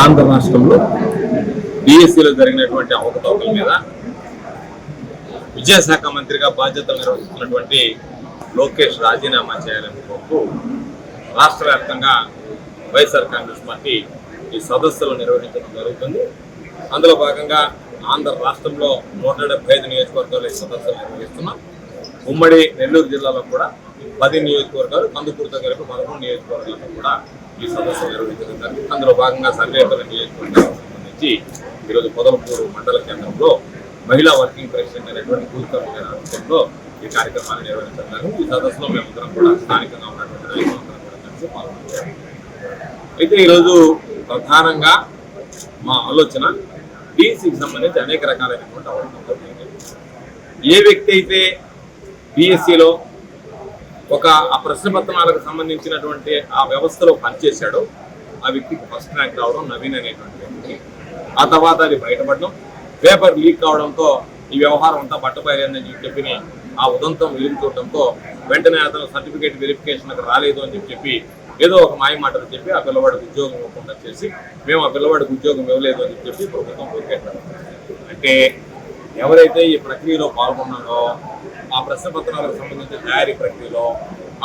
ఆంధ్ర రాష్ట్రంలో డిఎస్సిలో జరిగినటువంటి అవకతవకల మీద విద్యాశాఖ మంత్రిగా బాధ్యతలు నిర్వహిస్తున్నటువంటి లోకేష్ రాజీనామా చేయాలని కోరుతూ రాష్ట్ర వ్యాప్తంగా వైఎస్ఆర్ కాంగ్రెస్ పార్టీ ఈ సదస్సులు నిర్వహించడం జరుగుతుంది. అందులో భాగంగా ఆంధ్ర రాష్ట్రంలో 175 నియోజకవర్గాలు ఈ సదస్సులు నిర్వహిస్తున్నాం. ఉమ్మడి నెల్లూరు జిల్లాలో కూడా 10 నియోజకవర్గాలు, కందుకూరుతో కలిపి 11 నియోజకవర్గాల్లో కూడా ఈ సదస్సులు నిర్వహించడం జరిగింది. అందులో భాగంగా సర్వేపల్లి నియోజకవర్గానికి సంబంధించి ఈరోజు పొదలకూరు మండల కేంద్రంలో మహిళా వర్కింగ్ ప్రెసిడెంట్ అనేటువంటి కూతురు ఆధ్వర్యంలో ఈ కార్యక్రమాన్ని నిర్వహించడం జరిగింది. ఈ సదస్సులో మేమందరం కూడా స్థానికంగా ఉన్నటువంటి రైతులందరం కూడా కలిసి పాల్గొంటాం. అయితే ఈరోజు ప్రధానంగా మా ఆలోచన డిఎస్సికి సంబంధించి అనేక రకాలైనటువంటి అవకాశాలు. ఏ వ్యక్తి అయితే డిఎస్సిలో ఆ ప్రశ్న పత్రాలకు సంబంధించినటువంటి ఆ వ్యవస్థలో పనిచేశాడో ఆ వ్యక్తికి ఫస్ట్ ర్యాంక్ రావడం, నవీన్ అనేటువంటి వ్యక్తికి. ఆ తర్వాత అది బయటపడడం, పేపర్ లీక్ కావడంతో ఈ వ్యవహారం అంతా బట్టబయలని చెప్పి ఆ ఉదంతం వెలుగు చూడటంతో వెంటనే అతను సర్టిఫికేట్ వెరిఫికేషన్ రాలేదు అని చెప్పి ఏదో ఒక మాయ మాటలు చెప్పి ఆ పిల్లవాడికి ఉద్యోగం ఇవ్వకుండా చేసి మేము ఆ పిల్లవాడికి ఉద్యోగం ఇవ్వలేదు అని చెప్పి ప్రభుత్వం కోరుకుంటారు. అంటే ఎవరైతే ఈ ప్రక్రియలో పాల్గొన్నాడో ఆ ప్రశ్న పత్రాలకు సంబంధించిన తయారీ ప్రక్రియలో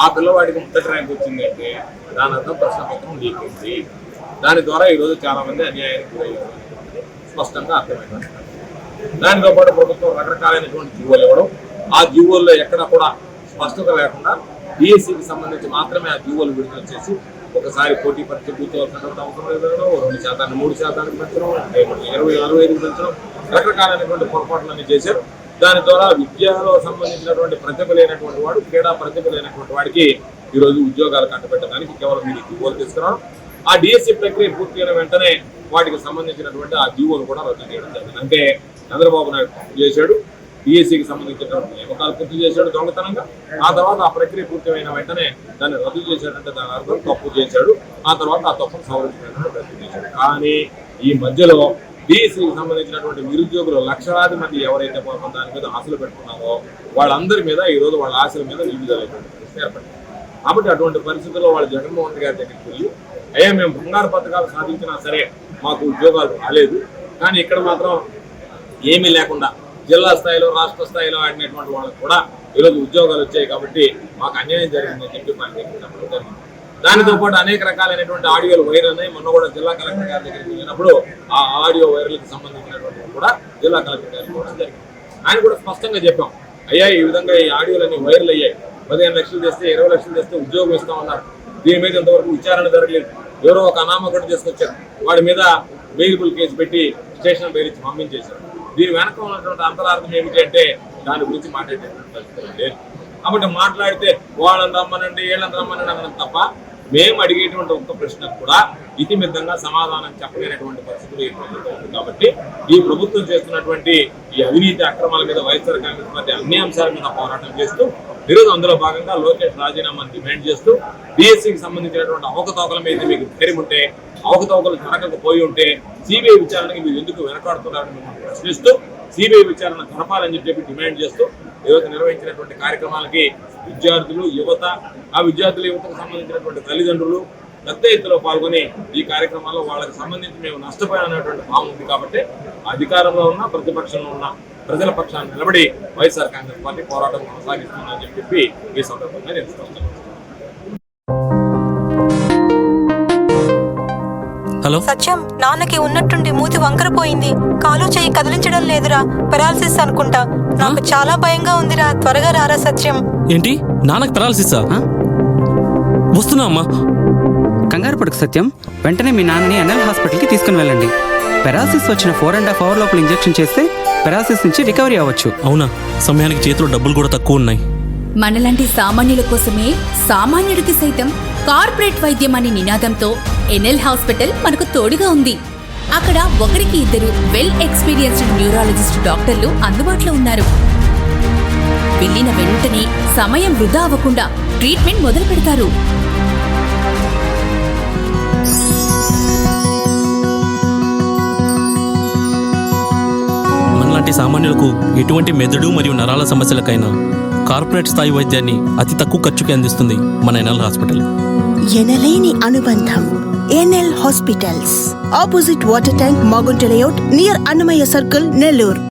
ఆ పిల్లవాడికి మొదటి ర్యాంక్ వచ్చింది అంటే దాని అర్థం ప్రశ్న పత్రం లీక్ అయింది. దాని ద్వారా ఈరోజు చాలా మంది అన్యాయానికి గురయ్యారు స్పష్టంగా అర్థమైంది. దానితో పాటు ప్రభుత్వం రకరకాలైనటువంటి జీవోలు ఇవ్వడం, ఆ జీవోల్లో ఎక్కడ కూడా స్పష్టత లేకుండా డిఎస్సికి సంబంధించి మాత్రమే ఆ జీవోలు విడుదల చేసి ఒకసారి పోటీ పరీక్ష కూర్చోవలసినటువంటి అవసరం లేదనో 2% 3% పెంచడం, 20-65 పెంచడం, రకరకాలైనటువంటి పొరపాట్లన్నీ చేశారు. దాని ద్వారా విద్యలో సంబంధించినటువంటి ప్రతిభ లేనటువంటి వాడు, క్రీడా ప్రతిభ లేనటువంటి వాడికి ఈరోజు ఉద్యోగాలు కట్టబెట్టడానికి కేవలం మీరు జీవోలు తీసుకురావడం, ఆ డిఎస్సి ప్రక్రియ పూర్తయిన వెంటనే వాటికి సంబంధించినటువంటి ఆ జీవోలు కూడా రద్దు చేయడం జరిగింది. అంటే చంద్రబాబు నాయుడు చేశాడు, డిఎస్సికి సంబంధించినటువంటి నియామకాలు పూర్తి చేశాడు దొంగతనంగా. ఆ తర్వాత ఆ ప్రక్రియ పూర్తయిన వెంటనే దాన్ని రద్దు చేశాడంటే దాని అర్థం తప్పు చేశాడు. ఆ తర్వాత ఆ తప్పును సవరించడానికి ప్రయత్నం చేశాడు. కానీ ఈ మధ్యలో డిఎస్సికి సంబంధించినటువంటి నిరుద్యోగులు లక్షలాది మంది ఎవరైతే పాపం దాని మీద ఆశలు పెట్టుకున్నారో వాళ్ళందరి మీద ఈరోజు వాళ్ళ ఆశల మీద విడుదలైనటువంటి పరిస్థితి ఏర్పడింది. కాబట్టి అటువంటి పరిస్థితుల్లో వాళ్ళు జగన్మోహన్ రెడ్డి గారి దగ్గరికి వెళ్ళి అయ్యా మేము బంగారు పథకాలు సాధించినా సరే మాకు ఉద్యోగాలు రాలేదు, కానీ ఇక్కడ మాత్రం ఏమీ లేకుండా జిల్లా స్థాయిలో రాష్ట్ర స్థాయిలో ఆడినటువంటి వాళ్ళకు కూడా ఈరోజు ఉద్యోగాలు వచ్చాయి కాబట్టి మాకు అన్యాయం జరిగిందని చెప్పి చెప్పడం జరిగింది. దానితో పాటు అనేక రకాలైనటువంటి ఆడియోలు వైరల్ ఉన్నాయి. మొన్న కూడా జిల్లా కలెక్టర్ గారి దగ్గరికి వెళ్ళినప్పుడు ఆ ఆడియో వైరల్కి సంబంధించినటువంటి కూడా జిల్లా కలెక్టర్ గారికి కూడా జరిగింది. ఆయన కూడా స్పష్టంగా చెప్పాం, అయ్యా ఈ విధంగా ఈ ఆడియోలన్నీ వైరల్ అయ్యాయి, 15 లక్షలు చేస్తే 20 లక్షలు చేస్తే ఉద్యోగం ఇస్తామన్నారు. దీని మీద ఇంతవరకు విచారణ జరగలేదు. ఎవరో ఒక అనామకుడు చేసుకొచ్చారు, వాడి మీద బెయిలబుల్ కేసు పెట్టి స్టేషన్ బెయిల్ ఇచ్చి పంపించేశారు. దీని వెనక ఉన్నటువంటి అంతరార్థం ఏమిటి అంటే దాని గురించి మాట్లాడేటువంటి పరిస్థితి లేదు. కాబట్టి మాట్లాడితే వాళ్ళని రమ్మనండి వీళ్ళని రమ్మనండి అనడం తప్ప మేము అడిగేటువంటి ఒక్క ప్రశ్నకు కూడా ఇతిమిద్దంగా సమాధానం చెప్పలేనటువంటి పరిస్థితులు ఈ ప్రభుత్వం ఉంది. కాబట్టి ఈ ప్రభుత్వం చేస్తున్నటువంటి ఈ అవినీతి అక్రమాల మీద వైఎస్ఆర్ కాంగ్రెస్ పార్టీ అన్ని అంశాల మీద పోరాటం చేస్తూ ఈరోజు అందులో భాగంగా లోకేష్ రాజీనామాను డిమాండ్ చేస్తూ డిఎస్సికి సంబంధించినటువంటి అవకతవకల మీద మీకు ధైర్యం ఉంటే, అవకతవకలు జరగకపోయి ఉంటే సిబిఐ విచారణకి మీరు ఎందుకు వెనకాడుతున్నారని మిమ్మల్ని ప్రశ్నిస్తూ సిబిఐ విచారణ జరపాలని చెప్పి డిమాండ్ చేస్తూ ఈరోజు నిర్వహించినటువంటి కార్యక్రమాలకి విద్యార్థులు, యువత, ఆ విద్యార్థుల యువతకు సంబంధించినటువంటి తల్లిదండ్రులు పెద్ద ఎత్తులో పాల్గొని ఈ కార్యక్రమాల్లో వాళ్ళకి సంబంధించి మేము నష్టపోయామనేటువంటి భావం ఉంది. కాబట్టి అధికారంలో ఉన్న ప్రతిపక్షంలో ఉన్న ప్రజల పక్షాన్ని నిలబడి వైఎస్ఆర్ కాంగ్రెస్ పార్టీ పోరాటం కొనసాగిస్తుందని చెప్పి ఈ సందర్భంగా నేను స్పష్టం. హలో సత్యం, నాన్నకి ఉన్నట్టుండి మూతి వంకరపోయింది, కాలు చేయి కదిలించడం లేదురా, పెరాలసిస్ అనుకుంటా. నాకు చాలా భయంగా ఉందిరా, త్వరగా రారా సత్యం. ఏంటి, నాన్నకి పెరాలసిసా? వస్తున్నా అమ్మా. కంగారు పడుకు సత్యం, వెంటనే మీ నాన్నని ఎన్ఎల్ హాస్పిటల్కి తీసుకుని వెళ్ళండి. పెరాలసిస్ వచ్చిన 4.5 అవర్ లోపల ఇంజెక్షన్ చేస్తే పెరాలసిస్ నుంచి రికవరీ అవ్వచ్చు. అవునా? సమయానికి చేతిలో డబ్బులు కూడా తక్కువ ఉన్నాయి. మనలాంటి సామాన్యుల కోసమే సామాన్యుడికి సైతం కార్పొరేట్ వైద్యం అనే నినాదంతో ఎన్ఎల్ హాస్పిటల్ మనకు తోడుగా ఉంది. అక్కడ 1-2 వెల్ ఎక్స్పీరియన్స్డ్ న్యూరాలజిస్ట్ డాక్టర్లు అందుబాటులో ఉన్నారు. వెళ్ళిన వెంటనే సమయం వృధా అవ్వకుండా ట్రీట్మెంట్ మొదలు పెడతారు. మనలాంటి సామాన్యులకు ఎటువంటి మెదడు మరియు నరాల సమస్యలకైనా కార్పొరేట్ స్థాయి వైద్యాన్ని అతి తక్కువ ఖర్చుకి అందిస్తుంది మన ఎన్ఎల్ హాస్పిటల్. ఎనలేని అనుబంధం, NL Hospitals, opposite Water Tank, Magunta Layout, near Annamaya Circle, Nellore.